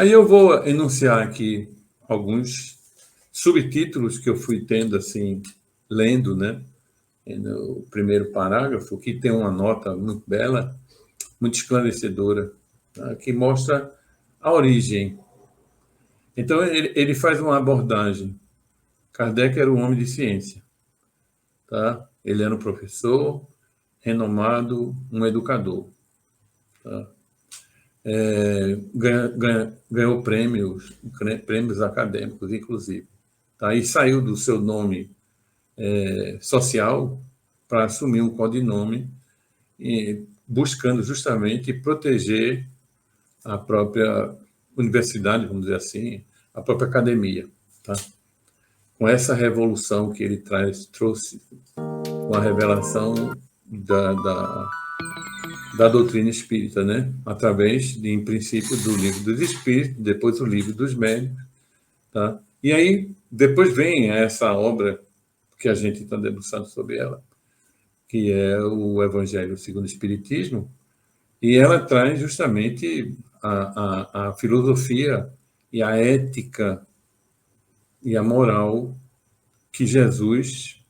Aí eu vou enunciar aqui alguns subtítulos que eu fui tendo, assim, lendo, né? No primeiro parágrafo, que tem uma nota muito bela, muito esclarecedora, tá? Que mostra a origem. Então, ele faz uma abordagem. Kardec era um homem de ciência, tá? Ele era um professor renomado, um educador, tá? Ganhou prêmios acadêmicos, inclusive. Tá? E saiu do seu nome social para assumir um codinome, buscando justamente proteger a própria universidade, vamos dizer assim, a própria academia. Tá? Com essa revolução que ele trouxe com a revelação da doutrina espírita, né? Através, em princípio, do Livro dos Espíritos, depois o Livro dos Médiuns. Tá? E aí, depois vem essa obra que a gente está debruçando sobre ela, que é o Evangelho segundo o Espiritismo, e ela traz justamente a filosofia e a ética e a moral que Jesus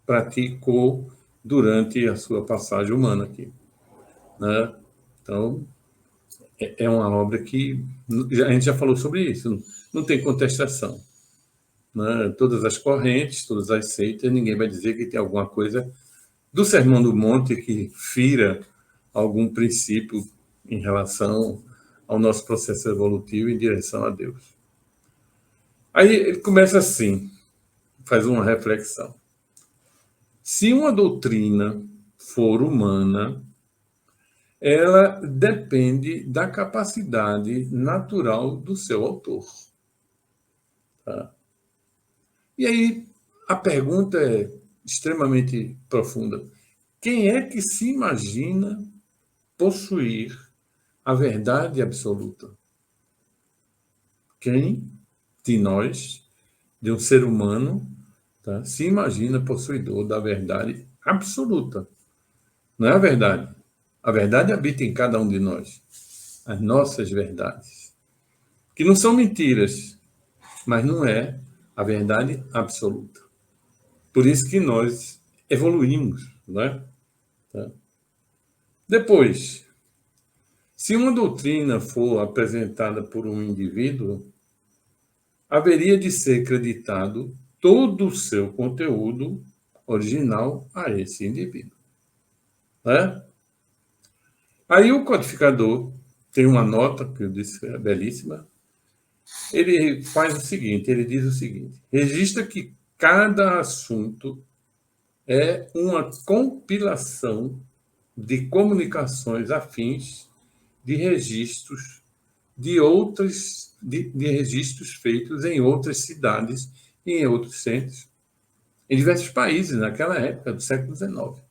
praticou durante a sua passagem humana aqui, né? Então, é uma obra que a gente já falou sobre isso, não tem contestação, né? Todas as correntes, todas as seitas, ninguém vai dizer que tem alguma coisa do Sermão do Monte que fira algum princípio em relação ao nosso processo evolutivo em direção a Deus. Aí ele começa assim, faz uma reflexão. Se uma doutrina for humana, ela depende da capacidade natural do seu autor. Tá? E aí a pergunta é extremamente profunda. Quem é que se imagina possuir a verdade absoluta? Quem de nós, de um ser humano, tá, se imagina possuidor da verdade absoluta? Não é a verdade. A verdade habita em cada um de nós. As nossas verdades. Que não são mentiras, mas não é a verdade absoluta. Por isso que nós evoluímos, não é? Tá? Depois, se uma doutrina for apresentada por um indivíduo, haveria de ser creditado todo o seu conteúdo original a esse indivíduo. Né? Aí o codificador tem uma nota, que eu disse é belíssima, ele faz o seguinte, ele diz o seguinte, registra que cada assunto é uma compilação de comunicações afins de registros de registros feitos em outras cidades e em outros centros, em diversos países naquela época do século XIX.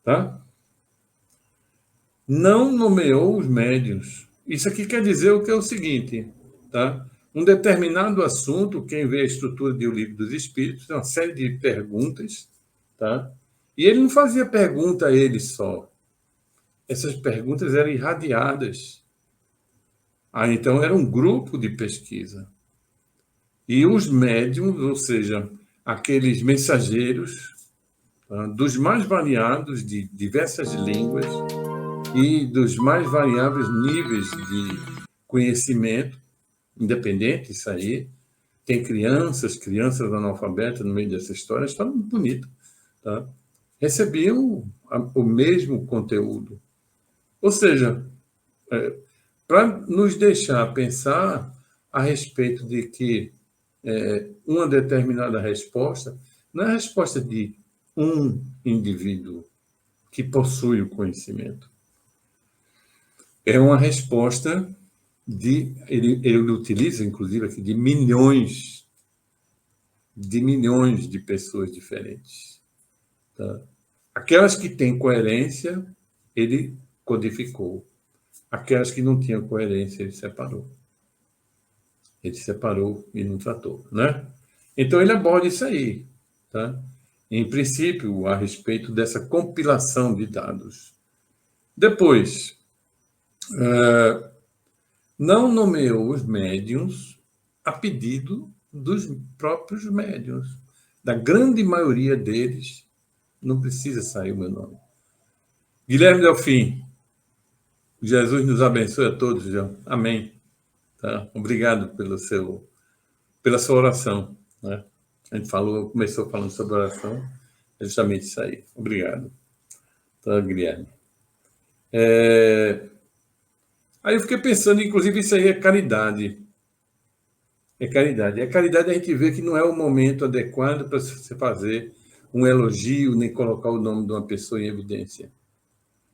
Tá? Não nomeou os médiuns. Isso aqui quer dizer o que é o seguinte, tá? Um determinado assunto, quem vê a estrutura do Livro dos Espíritos, tem uma série de perguntas, tá? E ele não fazia pergunta a ele só. Essas perguntas eram irradiadas. Então era um grupo de pesquisa. E os médiums, ou seja, aqueles mensageiros, tá? Dos mais variados, de diversas línguas, e dos mais variáveis níveis de conhecimento, independente isso aí. Tem crianças analfabetas no meio dessa história, está muito bonito. Tá? Recebiam o mesmo conteúdo. Ou seja, para nos deixar pensar a respeito de que uma determinada resposta não é a resposta de um indivíduo que possui o conhecimento. É uma resposta ele utiliza, inclusive, aqui, de milhões de pessoas diferentes. Tá? Aquelas que têm coerência, ele codificou. Aquelas que não tinham coerência, ele separou. Ele separou e não tratou, né? Então, ele aborda isso aí, tá? Em princípio, a respeito dessa compilação de dados. Depois, não nomeou os médiuns a pedido dos próprios médiuns. Da grande maioria deles, não precisa sair o meu nome. Guilherme Delfim, Jesus nos abençoe a todos, João. Amém. Tá? Obrigado pela sua oração. Né? A gente começou falando sobre oração, é justamente isso aí. Obrigado. Tá, Guilherme? Aí eu fiquei pensando, inclusive, isso aí é caridade. É caridade. É caridade, a gente vê que não é o momento adequado para você fazer um elogio, nem colocar o nome de uma pessoa em evidência.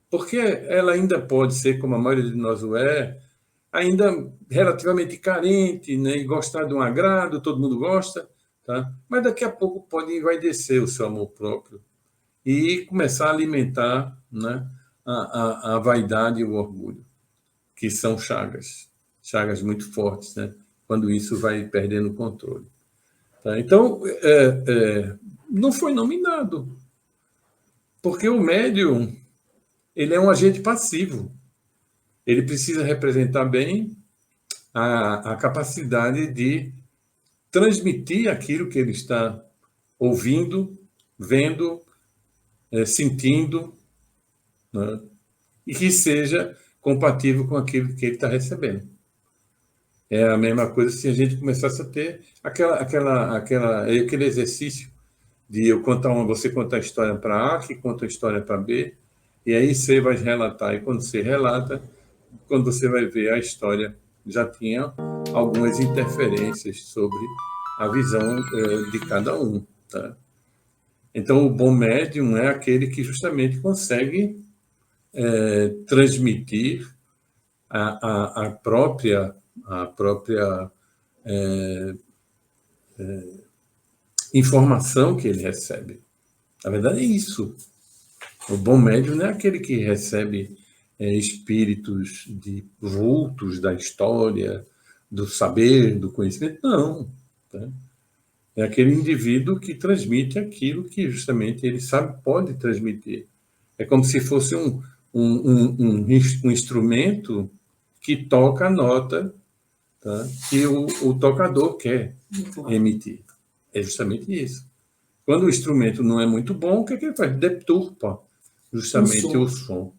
Porque ela ainda pode ser, como a maioria de nós o é, ainda relativamente carente, né? E gostar de um agrado, todo mundo gosta, tá? Mas daqui a pouco pode envaidecer o seu amor próprio e começar a alimentar, né, a vaidade e o orgulho, que são chagas muito fortes, né? Quando isso vai perdendo o controle. Tá? Então, não foi nominado, porque o médium ele é um agente passivo. Ele precisa representar bem a capacidade de transmitir aquilo que ele está ouvindo, vendo, sentindo, né? E que seja compatível com aquilo que ele está recebendo. É a mesma coisa se a gente começasse a ter aquele exercício de você contar a história para A, que conta a história para B, e aí você vai relatar. E quando você relata, quando você vai ver a história, já tinha algumas interferências sobre a visão de cada um. Tá? Então, o bom médium é aquele que justamente consegue transmitir a própria informação que ele recebe. Na verdade, é isso. O bom médium não é aquele que recebe espíritos de vultos da história, do saber, do conhecimento. Não. Tá? É aquele indivíduo que transmite aquilo que justamente ele sabe, pode transmitir. É como se fosse um instrumento que toca a nota, tá, que o tocador quer emitir. É justamente isso. Quando o instrumento não é muito bom, o que é que ele faz? Deturpa justamente o som.